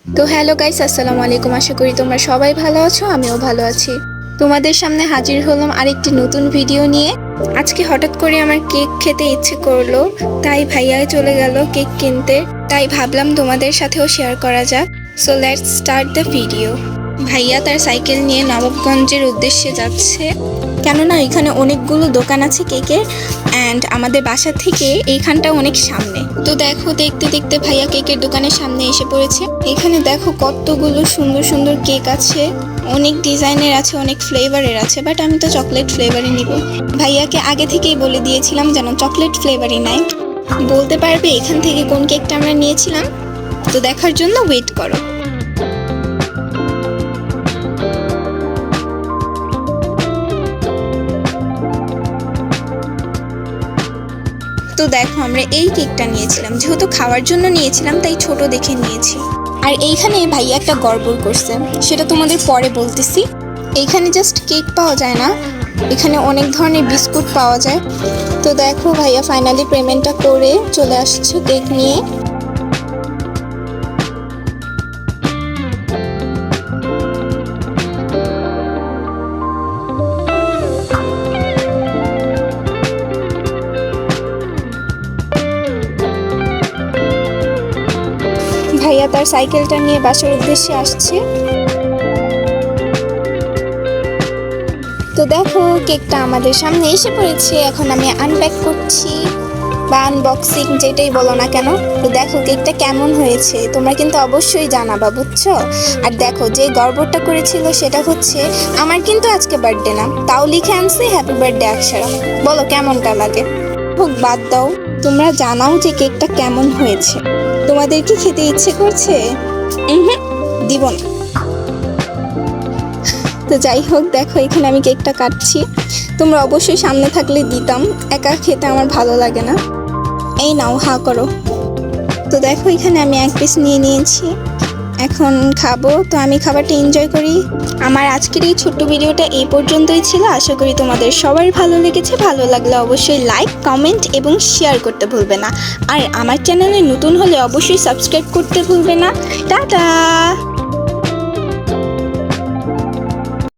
তো hello guys, আসসালামু আলাইকুম। আশা করি তোমরা সবাই ভালো আছো, আমিও ভালো আছি। তোমাদের সামনে হাজির হলাম আরেকটি নতুন ভিডিও নিয়ে। আজকে হঠাৎ করে আমার কেক খেতে ইচ্ছে করলো, তাই ভাইয়া চলে গেল কেক কিনতে। তাই ভাবলাম তোমাদের সাথেও শেয়ার করা যাক। So let's start the video. ভাইয়া তার সাইকেল নিয়ে নবাবগঞ্জের উদ্দেশ্যে যাচ্ছে, কেননা এখানে অনেকগুলো দোকান আছে কেকের, অ্যান্ড আমাদের বাসা থেকে এইখানটা অনেক সামনে। তো দেখো, দেখতে দেখতে ভাইয়া কেকের দোকানের সামনে এসে পড়েছে। এখানে দেখো কতগুলো সুন্দর সুন্দর কেক আছে, অনেক ডিজাইনের আছে, অনেক ফ্লেভারের আছে, বাট আমি তো চকলেট ফ্লেভারই নিব। ভাইয়াকে আগে থেকেই বলে দিয়েছিলাম যেন চকলেট ফ্লেভারই নেয়। বলতে পারবে এখান থেকে কোন কেকটা আমরা নিয়েছিলাম? তো দেখার জন্য ওয়েট করো। তো দেখো, আমরা এই কেকটা নিয়েছিলাম, যেহেতু খাওয়ার জন্য নিয়েছিলাম তাই ছোট দেখে নিয়েছি। আর এইখানে ভাইয়া একটা গড়বড় করছে, সেটা তোমাদের পরে বলতেছি। এইখানে জাস্ট কেক পাওয়া যায় না, এখানে অনেক ধরনের বিস্কুট পাওয়া যায়। তো দেখো, ভাইয়া ফাইনালি পেমেন্টটা করে চলে আসছে কেক নিয়ে। ভাইয়া তার সাইকেলটা নিয়ে বাসার উদ্দেশ্যে আসছে। তো দেখো, কেকটা আমাদের সামনে এসে পড়েছে। এখন আমি আনপ্যাক করছি বা আনবক্সিং, যেটাই বলো না কেন। তো দেখো কেকটা কেমন হয়েছে, তোমরা কিন্তু অবশ্যই জানাবা, বুঝছো? আর দেখো, যে গড়বড়টা করেছিল সেটা হচ্ছে আমার কিন্তু আজকে বার্থডে না, তাও লিখে আনছি হ্যাপি বার্থডে অক্ষরা। বলো কেমনটা লাগে? হোক, বাদ দাও, তোমরা জানাও যে কেকটা কেমন হয়েছে। তোমাদের কি খেতে ইচ্ছে করছে? দিব না। তো যাই হোক, দেখো এখানে আমি কেকটা কাটছি। তোমরা অবশ্যই সামনে থাকলে দিতাম, একা খেতে আমার ভালো লাগে না। এই নাও, হা করো। তো দেখো, এখানে আমি এক পিস নিয়ে নিয়েছি, এখন খাবো। তো আমি খাবারটা এনজয় করি। আমার আজকের এই ছোট্ট ভিডিওটা এই পর্যন্তই ছিল। আশা করি তোমাদের সবার ভালো লেগেছে। ভালো লাগলে অবশ্যই লাইক, কমেন্ট এবং শেয়ার করতে ভুলবে না। আর আমার চ্যানেলে নতুন হলে অবশ্যই সাবস্ক্রাইব করতে ভুলবে না। টাটা।